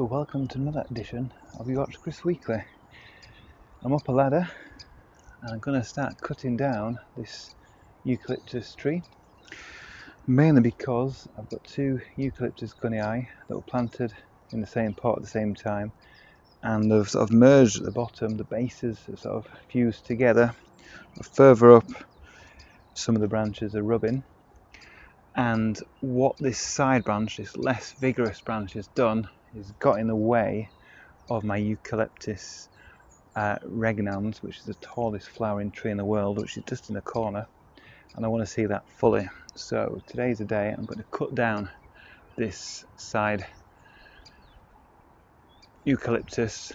So welcome to another edition of Yorkshire Kris Weekly. I'm up a ladder and I'm going to start cutting down this eucalyptus tree, mainly because I've got two eucalyptus gunii that were planted in the same pot at the same time, and they've sort of merged at the bottom. The bases have sort of fused together. Further up, some of the branches are rubbing, and what this side branch, this less vigorous branch, has done is got in the way of my Eucalyptus regnans, which is the tallest flowering tree in the world, which is just in the corner, and I want to see that fully. So today's the day I'm going to cut down this side eucalyptus.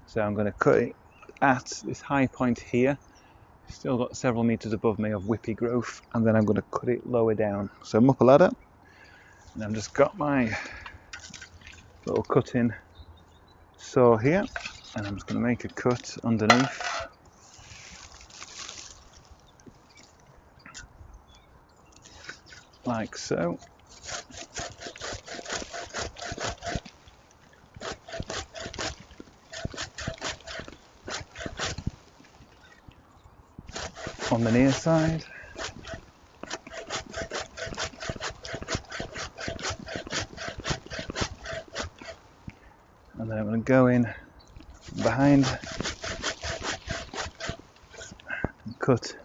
So I'm going to cut it at this high point here, still got several meters above me of whippy growth, and then I'm going to cut it lower down. So I'm up a ladder and I've just got my little cutting saw here, and I'm just going to make a cut underneath. Like so. On the near side. And then I'm going to go in behind and cut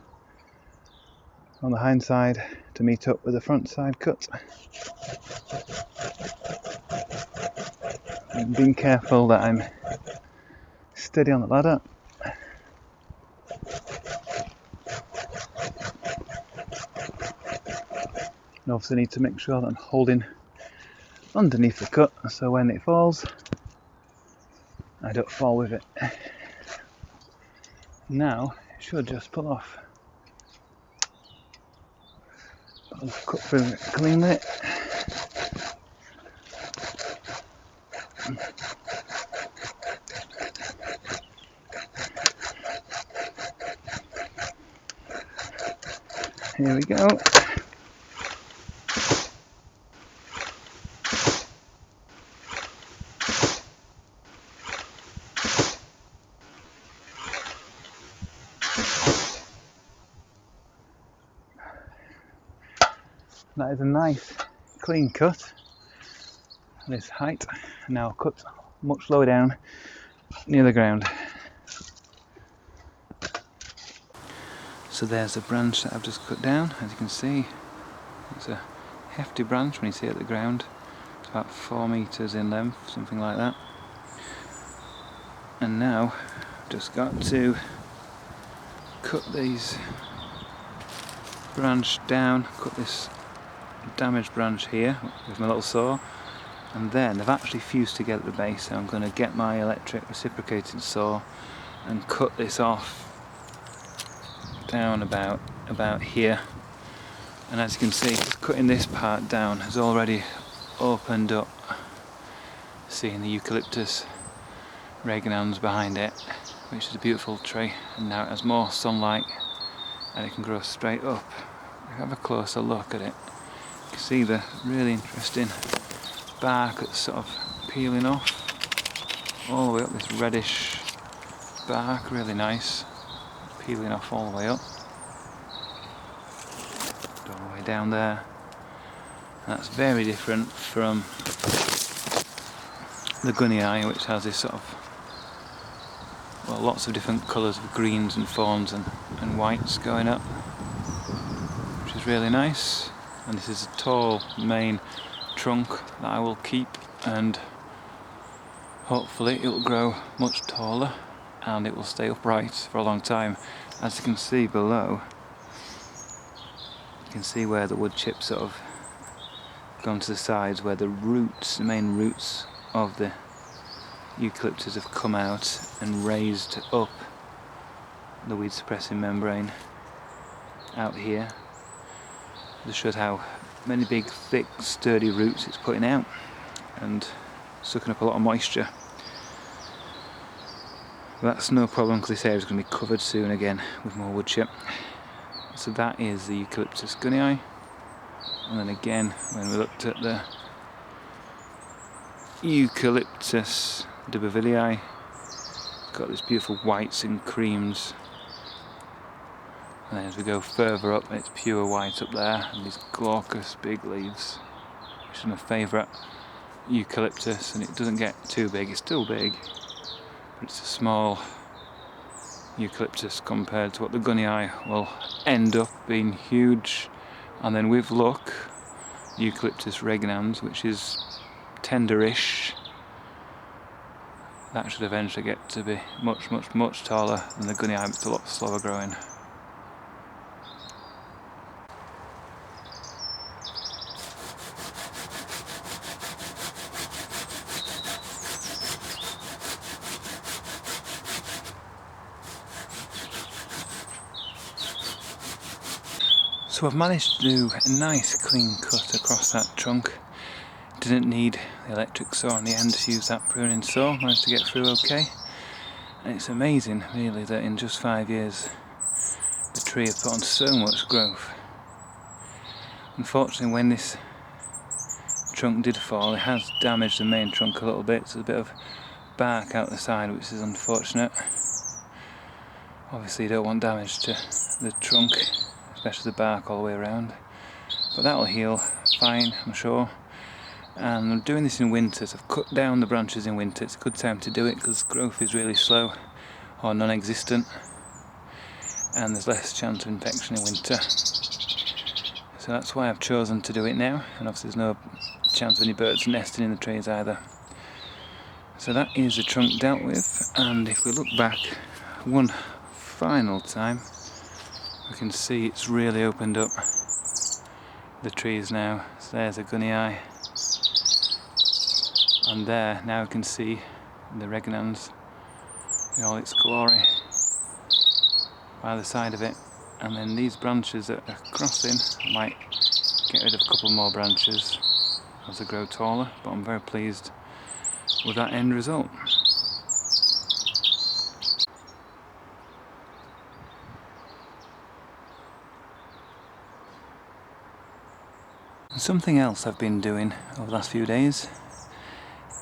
on the hind side to meet up with the front side cut. And being careful that I'm steady on the ladder. And obviously need to make sure that I'm holding underneath the cut, so when it falls I don't fall with it. Now it should just pull off. I'll cut through it cleanly. Here we go. That is a nice clean cut this height. Now cut much lower down near the ground. So there's a branch that I've just cut down. As you can see, it's a hefty branch when you see it at the ground. It's about 4 meters in length, something like that. And now I've just got to cut these branch down, cut this damaged branch here with my little saw, and then they've actually fused together at the base, so I'm going to get my electric reciprocating saw and cut this off down about here. And as you can see, cutting this part down has already opened up, seeing the Eucalyptus regnans behind it, which is a beautiful tree, and now it has more sunlight and it can grow straight up. If you have a closer look at it, you can see the really interesting bark that's sort of peeling off all the way up, this reddish bark, really nice, peeling off all the way up, all the way down there. And that's very different from the gunii, which has this sort of, well, lots of different colours of greens and fawns and whites going up, which is really nice. And this is a tall main trunk that I will keep, and hopefully it will grow much taller and it will stay upright for a long time. As you can see below, you can see where the wood chips sort of gone to the sides, where the roots, the main roots of the eucalyptus have come out and raised up the weed suppressing membrane out here. This shows how many big, thick, sturdy roots it's putting out and sucking up a lot of moisture. But that's no problem, because this area is going to be covered soon again with more wood chip. So that is the Eucalyptus gunii. And then again, when we looked at the Eucalyptus Dubervillei. Got these beautiful whites and creams. And then as we go further up, it's pure white up there, and these glaucous big leaves, which is my favourite eucalyptus, and it doesn't get too big, it's still big, but it's a small eucalyptus compared to what the gunnii will end up being huge. And then with luck, Eucalyptus regnans, which is tenderish, that should eventually get to be much taller than the gunnii, but it's a lot slower growing. So I've managed to do a nice clean cut across that trunk. Didn't need the electric saw in the end to use that pruning saw, managed to get through okay. And it's amazing really that in just 5 years the tree has put on so much growth. Unfortunately, when this trunk did fall, it has damaged the main trunk a little bit, so there's a bit of bark out the side, which is unfortunate. Obviously you don't want damage to the trunk, especially the bark all the way around, but that will heal fine, I'm sure. And I'm doing this in winter, so I've cut down the branches in winter. It's a good time to do it because growth is really slow or non-existent, and there's less chance of infection in winter. So that's why I've chosen to do it now, and obviously there's no chance of any birds nesting in the trees either. So that is the trunk dealt with, and if we look back one final time, we can see it's really opened up the trees now. So there's a gunnii, and there now we can see the regnans in all its glory by the side of it. And then these branches that are crossing, I might get rid of a couple more branches as they grow taller, but I'm very pleased with that end result. Something else I've been doing over the last few days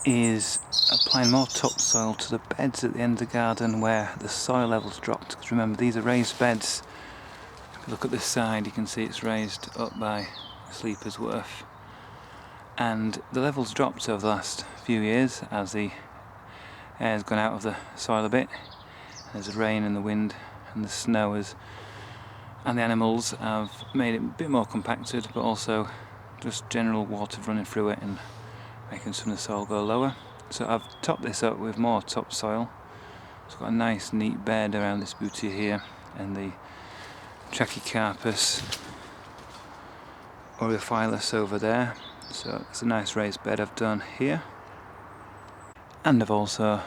is applying more topsoil to the beds at the end of the garden where the soil levels dropped. Because remember, these are raised beds. If you look at this side, you can see it's raised up by a sleeper's worth. And the levels dropped over the last few years as the air's gone out of the soil a bit. There's the rain and the wind and the snow and the animals have made it a bit more compacted, but also just general water running through it and making some of the soil go lower. So I've topped this up with more topsoil. It's got a nice neat bed around this booty here, and the Trachycarpus Eucalyptus over there. So it's a nice raised bed I've done here. And I've also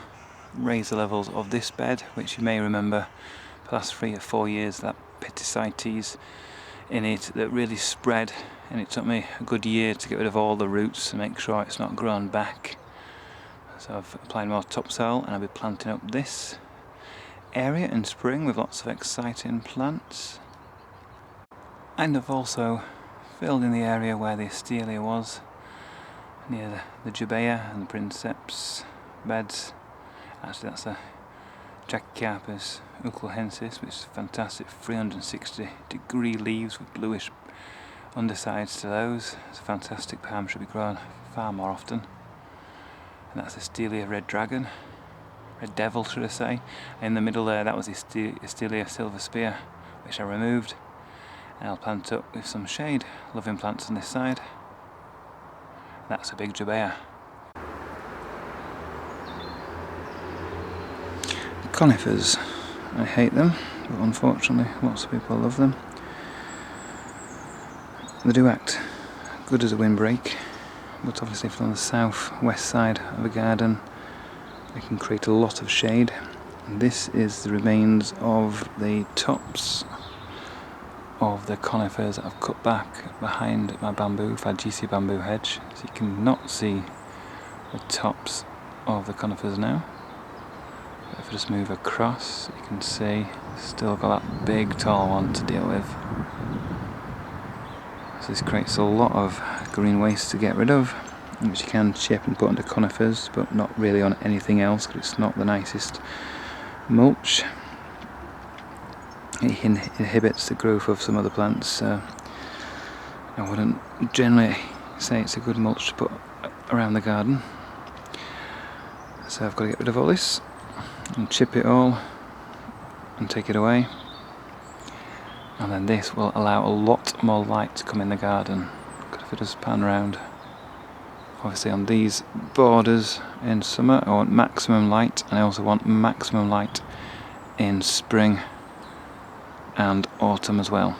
raised the levels of this bed, which you may remember for the last 3 or 4 years, that Piticites in it that really spread, and it took me a good year to get rid of all the roots and make sure it's not grown back. So I've applied more topsoil, and I'll be planting up this area in spring with lots of exciting plants. And I've also filled in the area where the Astelia was, near the Jubea and the Princeps beds. Actually that's a Trachycarpus Eucalyptus, which is fantastic, 360-degree leaves with bluish undersides to those. It's a fantastic palm, should be grown far more often. And that's Astelia Red Dragon, Red Devil should I say. In the middle there, that was Astelia Silver Spear, which I removed. And I'll plant up with some shade loving plants on this side. That's a big Jubea. Conifers, I hate them, but unfortunately lots of people love them. They do act good as a windbreak, but obviously from the south-west side of a garden they can create a lot of shade. And this is the remains of the tops of the conifers that I've cut back behind my bamboo, Fagisi bamboo hedge, so you cannot see the tops of the conifers now. But if I just move across, you can see still got that big tall one to deal with. So this creates a lot of green waste to get rid of, which you can chip and put onto conifers, but not really on anything else because it's not the nicest mulch. It inhibits the growth of some other plants, so I wouldn't generally say it's a good mulch to put around the garden. So I've got to get rid of all this and chip it all and take it away, and then this will allow a lot more light to come in the garden. If I just pan around, obviously on these borders in summer I want maximum light, and I also want maximum light in spring and autumn as well.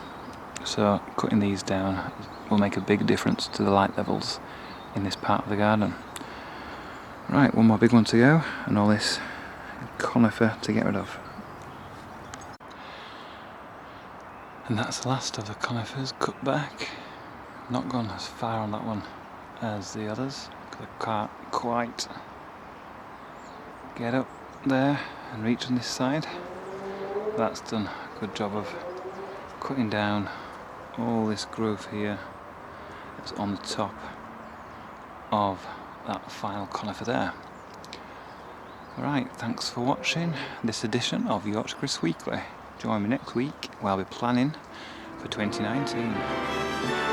So cutting these down will make a big difference to the light levels in this part of the garden. Right, one more big one to go, and all this conifer to get rid of. And that's the last of the conifers cut back. Not gone as far on that one as the others, because I can't quite get up there and reach on this side. That's done a good job of cutting down all this growth here that's on the top of that final conifer there. Alright, thanks for watching this edition of Yorkshire Kris Weekly. Join me next week where I'll be planning for 2019.